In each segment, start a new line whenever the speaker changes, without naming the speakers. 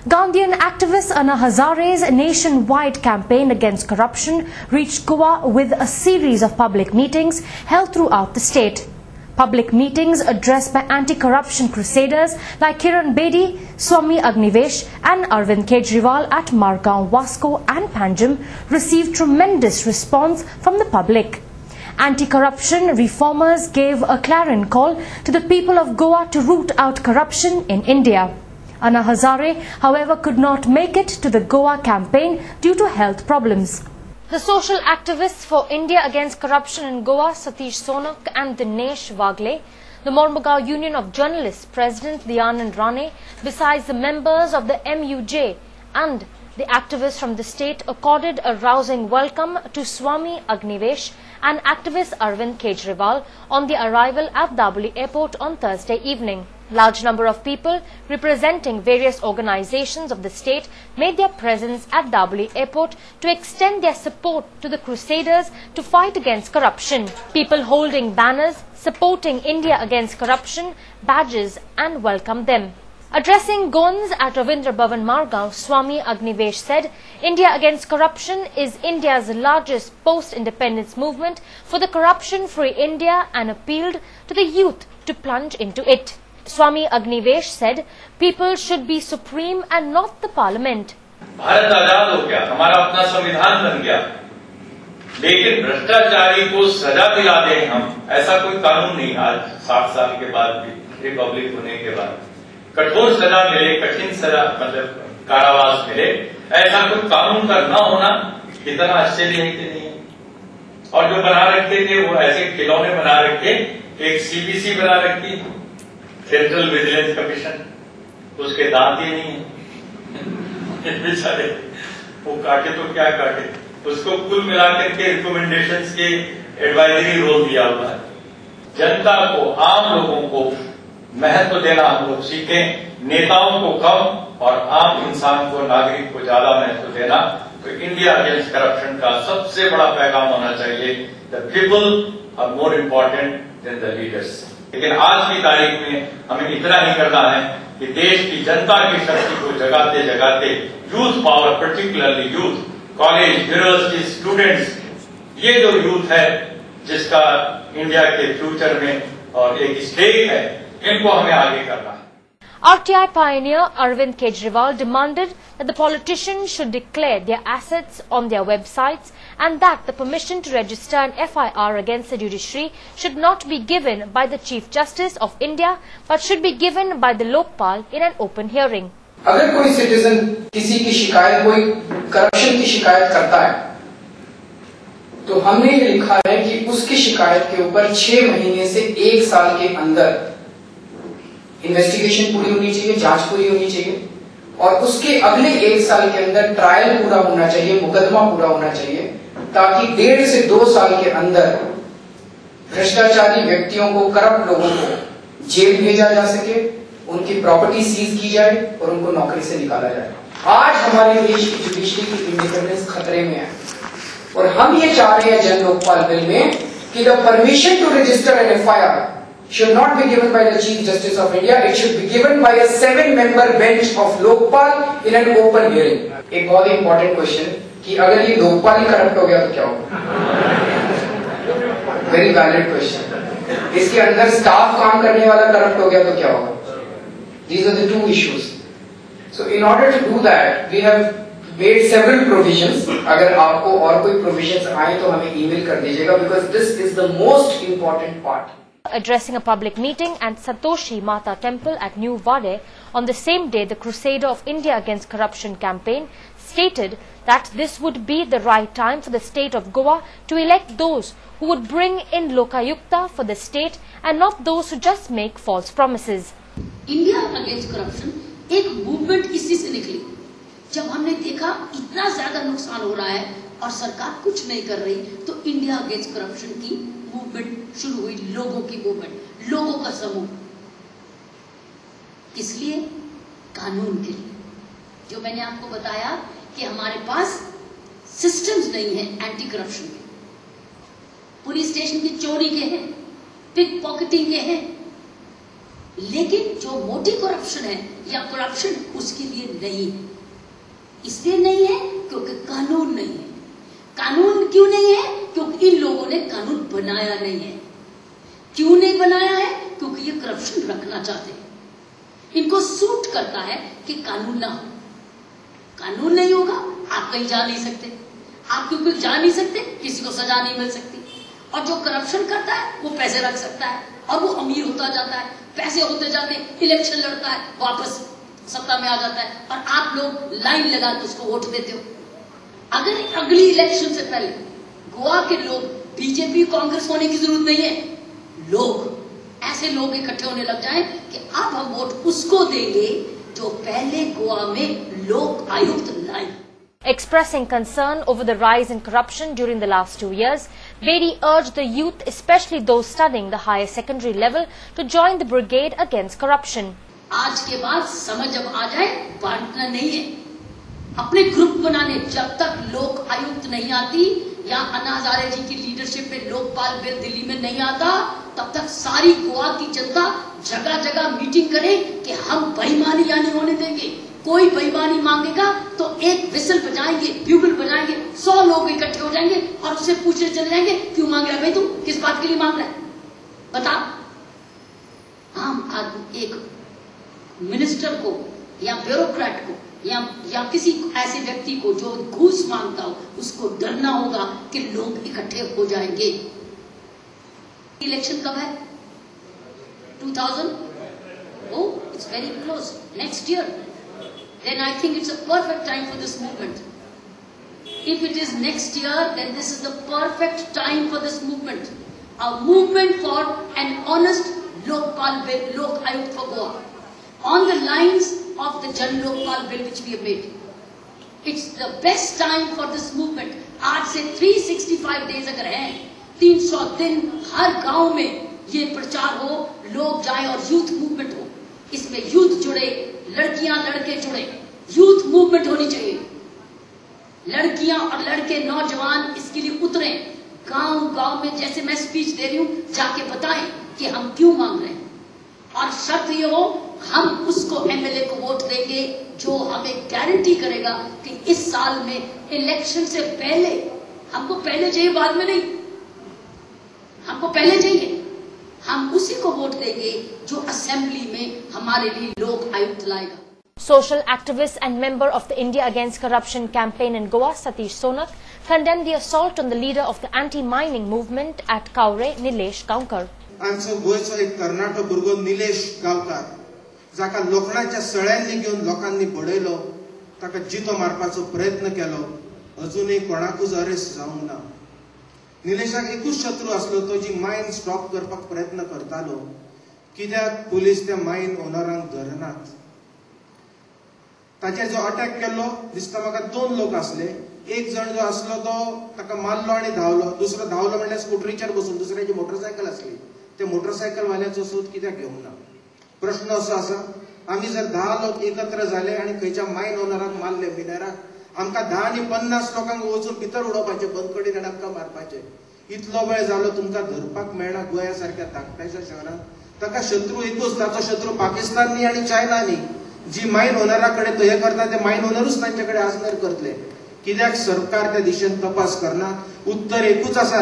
Gandhian activist Anna Hazare's nationwide campaign against corruption reached Goa with a series of public meetings held throughout the state. Public meetings addressed by anti-corruption crusaders like Kiran Bedi, Swami Agnivesh and Arvind Kejriwal at Margaon, Vasco and Panjim received tremendous response from the public. Anti-corruption reformers gave a clarion call to the people of Goa to root out corruption in India. Anna Hazare, however, could not make it to the Goa campaign due to health problems. The social activists for India against corruption in Goa, Satish Sonak and Dinesh Wagle, the Mormugao Union of Journalists President Dayanand Rane, besides the members of the MUJ and the activists from the state, accorded a rousing welcome to Swami Agnivesh and activist Arvind Kejriwal on the arrival at Daboli Airport on Thursday evening. Large number of people representing various organizations of the state made their presence at Daboli Airport to extend their support to the crusaders to fight against corruption. People holding banners supporting India against corruption badges and welcomed them. Addressing Goans at Ravindra Bhavan Margaon, Swami Agnivesh said, India against corruption is India's largest post-independence movement for the corruption-free India and appealed to the youth to plunge into it. Swami Agnivesh said, people should be supreme and not the parliament.
Bharat आजाद हो गया, हमारा अपना संविधान बन गया, लेकिन भ्रष्टाचारी को सजा दिला दें हम, ऐसा कोई कानून नहीं। आज 60 साल के बाद भी रिपब्लिक होने के बाद कठोर सजा मिले, कठिन सजा मतलब कारावास मिले, ऐसा कोई कानून का न होना कितना आश्चर्य है कि नहीं है। और जो बना रखते थे वो ऐसे खिलौने बना रखे, एक सीबीसी बना रखी, सेंट्रल विजिलेंस कमीशन, उसके दांत ही नहीं है बेचारे, वो काटे तो क्या काटे, उसको कुल मिलाकर के रिकमेंडेशंस के एडवाइजरी रोल दिया हुआ है। जनता को, आम लोगों को महत्व देना हम लोग सीखें, नेताओं को कम और आम इंसान को, नागरिक को ज्यादा महत्व देना। तो इंडिया अगेंस्ट करप्शन का सबसे बड़ा पैगाम होना चाहिए, the people are more important than the leaders. लेकिन आज की तारीख में हमें इतना ही करना है कि देश की जनता की शक्ति को जगाते जगाते youth power, particularly youth, college, university students, ये जो यूथ है जिसका इंडिया के फ्यूचर में और एक स्टेक है, इनको हमें आगे करना है।
RTI pioneer Arvind Kejriwal demanded that the politicians should declare their assets on their websites and that the permission to register an FIR against the judiciary should not be given by the Chief Justice of India but should be given by the Lokpal in an open hearing.
अगर कोई citizen किसी की शिकायत, कोई corruption की शिकायत करता है, तो हमने ये लिखा है कि उसकी शिकायत के ऊपर 6 महीने से 1 साल के अंदर इन्वेस्टिगेशन पूरी होनी चाहिए, जांच पूरी होनी चाहिए और उसके अगले 1 साल के अंदर ट्रायल पूरा होना चाहिए, मुकदमा पूरा होना चाहिए, ताकि 1.5 से 2 साल के अंदर भ्रष्टाचारी व्यक्तियों को, करप्ट लोगों को जेल भेजा जा सके, उनकी प्रॉपर्टी सीज की जाए और उनको नौकरी से निकाला जाए। आज हमारे देश की जुडिशरी की इंडिपेंडेंस खतरे में है और हम ये चाह रहे हैं जन लोकपाल बिल में कि the permission to register an FIR should not be given by the Chief Justice of India. It should be given by a 7-member bench of Lokpal in an open hearing. एक बहुत ही important question कि अगर ये लोकपाल ही corrupt हो गया तो क्या होगा? Very valid question. इसके अंदर स्टाफ काम करने वाला करप्ट हो गया तो क्या होगा? These are the two issues. So in order to do that, we have made several provisions. अगर आपको और कोई provisions आए तो हमें email कर दीजिएगा because this is the most important part.
Addressing a public meeting at Santoshi Mata Temple at New Vade on the same day, the Crusader of India Against Corruption campaign stated that this would be the right time for the state of Goa to elect those who would bring in Lokayukta for the state and not those who just make false promises.
India Against Corruption एक movement इसी से निकली। जब हमने देखा इतना ज्यादा नुकसान हो रहा है और सरकार कुछ नहीं कर रही, तो इंडिया अगेंस्ट करप्शन की मूवमेंट शुरू हुई, लोगों की मूवमेंट, लोगों का समूह। किस लिए? कानून के लिए। जो मैंने आपको बताया कि हमारे पास सिस्टम्स नहीं है एंटी करप्शन के, पुलिस स्टेशन की चोरी के हैं, पिक पॉकेटिंग के हैं, लेकिन जो मोटी करप्शन है या करप्शन उसके लिए नहीं है। इसलिए नहीं है क्योंकि कानून नहीं है। कानून क्यों नहीं है? क्योंकि इन लोगों ने कानून बनाया नहीं है। क्यों नहीं बनाया है? क्योंकि ये करप्शन रखना चाहते हैं। इनको सूट करता है कि कानून ना हो। कानून नहीं होगा, आप कहीं जा नहीं सकते, आप क्योंकि जा नहीं सकते, किसी को सजा नहीं मिल सकती। और जो करप्शन करता है वो पैसे रख सकता है और वो अमीर होता जाता है, पैसे होते जाते, इलेक्शन लड़ता है, वापस सत्ता में आ जाता है और आप लोग लाइन लगा के उसको वोट देते हो। अगर अगली इलेक्शन से पहले गोवा के लोग, बीजेपी कांग्रेस होने की जरूरत नहीं है, लोग ऐसे लोग इकट्ठे होने लग जाएं कि अब हम वोट उसको देंगे जो पहले गोवा में लोक आयुक्त लाए।
Expressing concern over the rise in corruption during the last 2 years, Bedi urged the youth, especially those studying the higher secondary level, to join the brigade against corruption.
आज के बाद समझ अब आ जाए, बांटना नहीं है, अपने ग्रुप बनाने। जब तक लोक आयुक्त नहीं आती या अन्ना हजारे जी की लीडरशिप में लोकपाल बिल दिल्ली में नहीं आता, तब तक सारी गोवा की जनता जगह जगह मीटिंग करे कि हम बेईमानी नहीं होने देंगे। कोई बेईमानी मांगेगा तो एक विसल बजाएंगे, ब्यूगल बजाएंगे, 100 लोग इकट्ठे हो जाएंगे और उससे पूछने चले जाएंगे, क्यों मांग रहा है भाई, तू किस बात के लिए मांग रहा है, बता। आम आदमी एक मिनिस्टर को या ब्यूरोक्रेट को या किसी ऐसे व्यक्ति को जो घूस मांगता हो, उसको डरना होगा कि लोग इकट्ठे हो जाएंगे। इलेक्शन कब है? 2000? Oh, it's very close. Next year. Then I think it's a perfect time for this movement. If it is next year, then this is the perfect time for this movement. A movement for an honest Lokpal bill, Lok Ayukt for Goa, on the lines of the Jan Lokpal bill which we have made. It's the best time for this movement. आज से 365 days अगर हैं, 300 दिन हर गांव में ये प्रचार हो, लोग जाए और यूथ मूवमेंट हो। इसमें यूथ जुड़े, लड़कियां लड़के जुड़े, यूथ मूवमेंट होनी चाहिए। लड़कियां और लड़के नौजवान इसके लिए उतरे, गांव गांव में जैसे मैं स्पीच दे रही हूं, जाके बताएं कि हम क्यों मांग रहे हैं। और शर्त ये हो, हम उसको एमएलए को वोट देंगे जो हमें गारंटी करेगा कि इस साल में इलेक्शन से पहले, हमको पहले चाहिए बाद में नहीं, हमको पहले चाहिए, हम उसी को वोट देंगे जो असेंबली में हमारे लिए लोक आयुक्त लाएगा।
Social activist and member of the India Against Corruption campaign in Goa, Satish Sonak, condemned the assault on the leader of the anti-mining movement at Kaure, Nilesh Gaonkar.
आमचो गोयचो एक तरणाटो भुरगो निलेश गांवकार, जाका लोखंडाच्या सळ्यांनी घेवन लोकांनी बडयलो, ताका जितो मारपाचो प्रयत्न केलो, अजूनही कोणाकूच अरेस्ट जावंक ना। निलेशाक एकूच शत्रू आसलो, तो जी मायन स्टॉप करपाक प्रयत्न करतालो, कित्याक पुलीस त्या मायन ओनरांक धरनात। ताचेर जो अटॅक केल्लो दिसता म्हाका 2 लोक आसले, एक जण जो आसलो तो ताका मारलो आनी धांवलो, दुसरो धांवलो म्हणल्यार स्कूटरीचेर बसून, दुसऱ्याची मोटरसायकल आसली, ते मोटरसायकल वाल्याचो सोद कित्याक घेवंक ना। प्रश्न असो आसा, आमी जर 10 लोक एकत्र जाले आनी खंयच्या मायन ओनराक मारले, मिनराक, आमकां 10 आनी 50 लोकांक वचून भितर उडोवपाचे, बंद कडेन आनी आमकां मारपाचे। इतलो वेळ जालो तुमकां धरपाक मेळना गोंया सारक्या धाकट्याशा शहरांत। ताका शत्रू एकूच, ताचो शत्रू पाकिस्तान न्ही आनी चायना न्ही। जी मायन ओनराकडे तो हे करता, ते मायन ओनरूच तांच्याकडे आसल्यार करतले। कित्याक सरकार त्या दिशेन तपास करना? उत्तर एकूच आसा,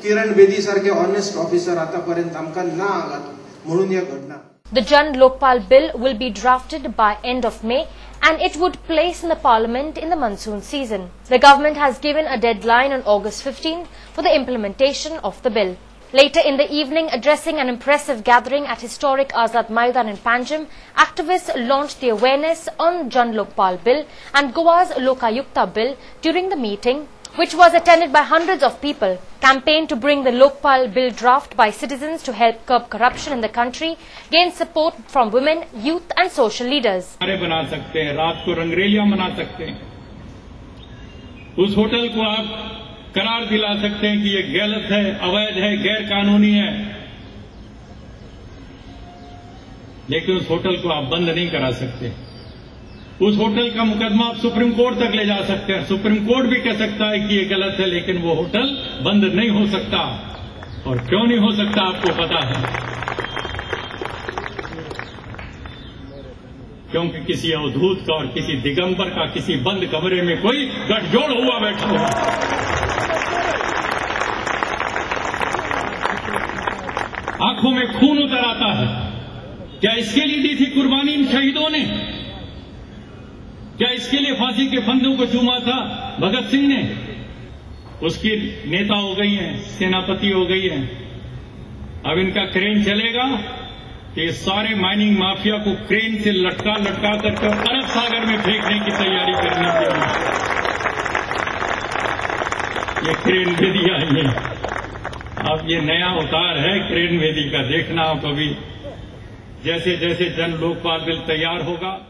किरण बेदी सारखे ऑनेस्ट ऑफिसर आतापर्यंत आमकां ना हांगात, म्हणून ही घटना।
The Jan Lokpal bill will be drafted by end of May and it would place in the parliament in the monsoon season. The government has given a deadline on August 15th for the implementation of the bill. Later in the evening, addressing an impressive gathering at historic Azad Maidan in Panjim, activists launched the awareness on Jan Lokpal bill and Goa's Lokayukta bill during the meeting, which was attended by hundreds of people, campaigned to bring the Lokpal bill draft by citizens to help curb corruption in the country, gain support from women, youth and social leaders.
बना सकते हैं, रात को रंगरेलियां मना सकते हैं, उस hotel को आप करार दिला सकते हैं कि ये गलत है, अवैध है, गैर कानूनी है, लेकिन उस होटल को आप बंद नहीं करा सकते। उस होटल का मुकदमा आप सुप्रीम कोर्ट तक ले जा सकते हैं, सुप्रीम कोर्ट भी कह सकता है कि ये गलत है, लेकिन वो होटल बंद नहीं हो सकता। और क्यों नहीं हो सकता आपको पता है? क्योंकि किसी अवधूत का और किसी दिगंबर का किसी बंद कमरे में कोई गठजोड़ हुआ बैठा हुआ। आंखों में खून उतर आता है। क्या इसके लिए दी थी कुर्बानी इन शहीदों ने? क्या इसके लिए फांसी के फंदों को चूमा था भगत सिंह ने? उसकी नेता हो गई हैं, सेनापति हो गई हैं। अब इनका क्रेन चलेगा कि ये सारे माइनिंग माफिया को क्रेन से लटका लटका करके अरब सागर में फेंकने की तैयारी करनी चाहिए। ये क्रेन वेदी आई है। अब ये नया अवतार है क्रेन वेदी का। देखना आप कभी जैसे जैसे जन लोकपाल बिल तैयार होगा।